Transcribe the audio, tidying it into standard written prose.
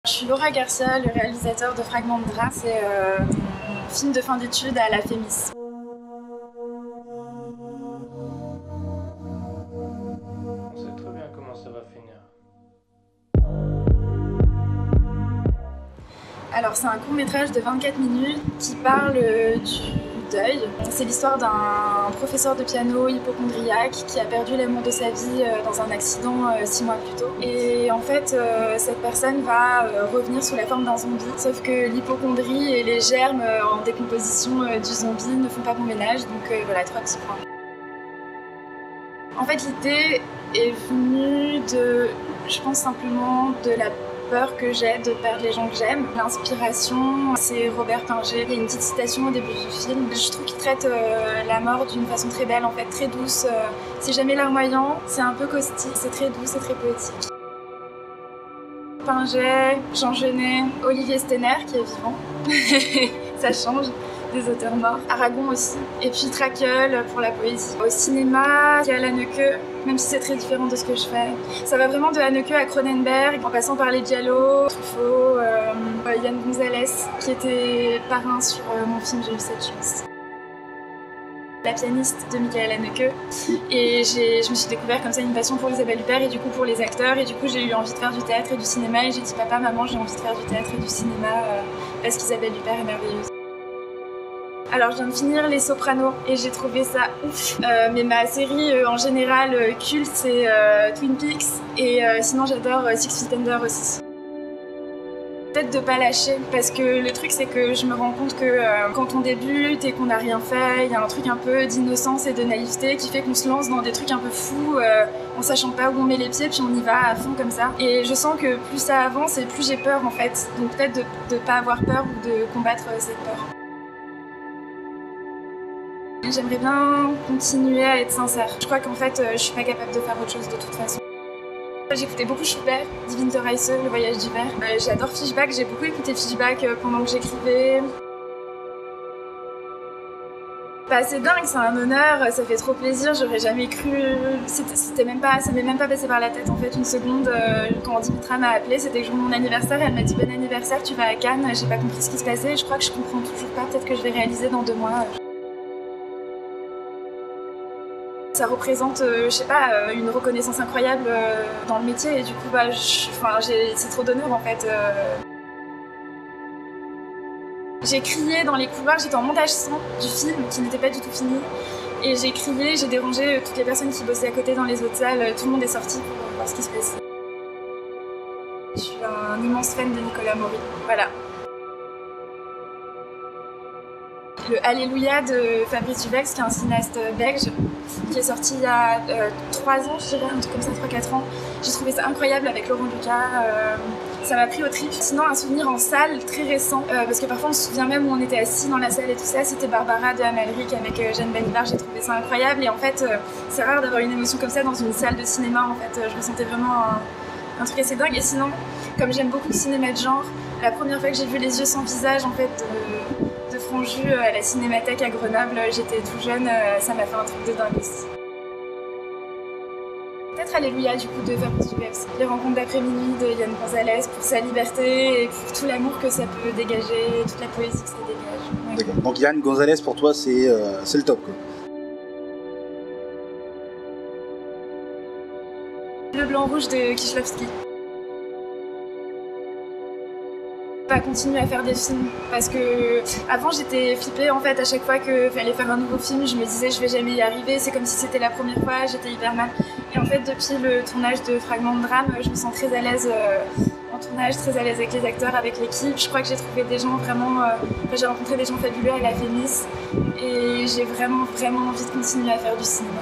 Je suis Laura Garcia, le réalisateur de Fragments de drap. C'est mon film de fin d'études à la FEMIS. On sait très bien comment ça va finir. Alors c'est un court-métrage de 24 minutes qui parle du deuil. C'est l'histoire d'un professeur de piano hypocondriaque qui a perdu l'amour de sa vie dans un accident 6 mois plus tôt. Et en fait, cette personne va revenir sous la forme d'un zombie. Sauf que l'hypocondrie et les germes en décomposition du zombie ne font pas bon ménage. Donc voilà, 3 petits points. En fait, l'idée est venue de, je pense simplement, de la peur que j'ai de perdre les gens que j'aime. L'inspiration, c'est Robert Pinger. Il y a une petite citation au début du film. Je trouve qu'il traite la mort d'une façon très belle, en fait, très douce. C'est jamais larmoyant, c'est un peu caustique, c'est très doux, c'est très poétique. Pinger, Jean Genet, Olivier Stenner qui est vivant. Ça change. Des auteurs morts. Aragon aussi. Et puis Trakel pour la poésie. Au cinéma, il y a Haneke, même si c'est très différent de ce que je fais. Ça va vraiment de Haneke à Cronenberg, en passant par les Diallo, Truffaut, Yann Gonzalez, qui était parrain sur mon film J'ai eu cette chance. La pianiste de Michael Haneke. Et je me suis découvert comme ça une passion pour Isabelle Huppert et du coup pour les acteurs. Et du coup j'ai eu envie de faire du théâtre et du cinéma. Et j'ai dit papa, maman, j'ai envie de faire du théâtre et du cinéma parce qu'Isabelle Huppert est merveilleuse. Alors je viens de finir Les Sopranos et j'ai trouvé ça ouf. Mais ma série en général culte c'est Twin Peaks et sinon j'adore Six Feet Under aussi. Peut-être de pas lâcher parce que le truc c'est que je me rends compte que quand on débute et qu'on n'a rien fait, il y a un truc un peu d'innocence et de naïveté qui fait qu'on se lance dans des trucs un peu fous en sachant pas où on met les pieds puis on y va à fond comme ça. Et je sens que plus ça avance et plus j'ai peur en fait. Donc peut-être de pas avoir peur ou de combattre cette peur. J'aimerais bien continuer à être sincère. Je crois qu'en fait, je suis pas capable de faire autre chose de toute façon. J'écoutais beaucoup Schubert, Die Winterreise, Le Voyage d'hiver. J'adore Fishback, j'ai beaucoup écouté Fishback pendant que j'écrivais. Bah, c'est dingue, c'est un honneur, ça fait trop plaisir, j'aurais jamais cru. Ça m'est même pas passé par la tête en fait une seconde. Quand Dimitra m'a appelée, c'était le jour de mon anniversaire, elle m'a dit bon anniversaire, tu vas à Cannes, j'ai pas compris ce qui se passait, je crois que je comprends toujours pas, peut-être que je vais réaliser dans 2 mois. Ça représente, je sais pas, une reconnaissance incroyable dans le métier et du coup, bah, c'est trop d'honneur en fait. J'ai crié dans les couloirs, j'étais en montage son du film qui n'était pas du tout fini et j'ai crié, j'ai dérangé toutes les personnes qui bossaient à côté dans les autres salles, tout le monde est sorti pour voir ce qui se passait. Je suis un immense fan de Nicolas Maury, voilà. Le Alléluia de Fabrice Duveix, qui est un cinéaste belge, qui est sorti il y a 3 ans, je dirais, un truc comme ça, 3-4 ans. J'ai trouvé ça incroyable avec Laurent Lucas, ça m'a pris au trip. Sinon, un souvenir en salle très récent, parce que parfois on se souvient même où on était assis dans la salle et tout ça, c'était Barbara de Amalric avec Jeanne Balibar, j'ai trouvé ça incroyable. Et en fait, c'est rare d'avoir une émotion comme ça dans une salle de cinéma, en fait, je ressentais vraiment un truc assez dingue. Et sinon, comme j'aime beaucoup le cinéma de genre, la première fois que j'ai vu Les Yeux sans visage, en fait, de Franju à la Cinémathèque à Grenoble, j'étais tout jeune, ça m'a fait un truc de dingue aussi. Peut-être Alléluia du coup de Fabrice Duveix. Les rencontres d'après minuit de Yann Gonzalez pour sa liberté et pour tout l'amour que ça peut dégager, toute la poésie que ça dégage. Ouais. D'accord. Donc Yann Gonzalez pour toi c'est le top quoi. Le blanc rouge de Kieślowski. Pas continuer à faire des films parce que avant j'étais flippée en fait à chaque fois qu'il fallait faire un nouveau film, je me disais je vais jamais y arriver, c'est comme si c'était la première fois, j'étais hyper mal. Et en fait depuis le tournage de Fragments de drame, je me sens très à l'aise en tournage, très à l'aise avec les acteurs, avec l'équipe. Je crois que j'ai trouvé des gens vraiment, j'ai rencontré des gens fabuleux à la FEMIS et j'ai vraiment envie de continuer à faire du cinéma.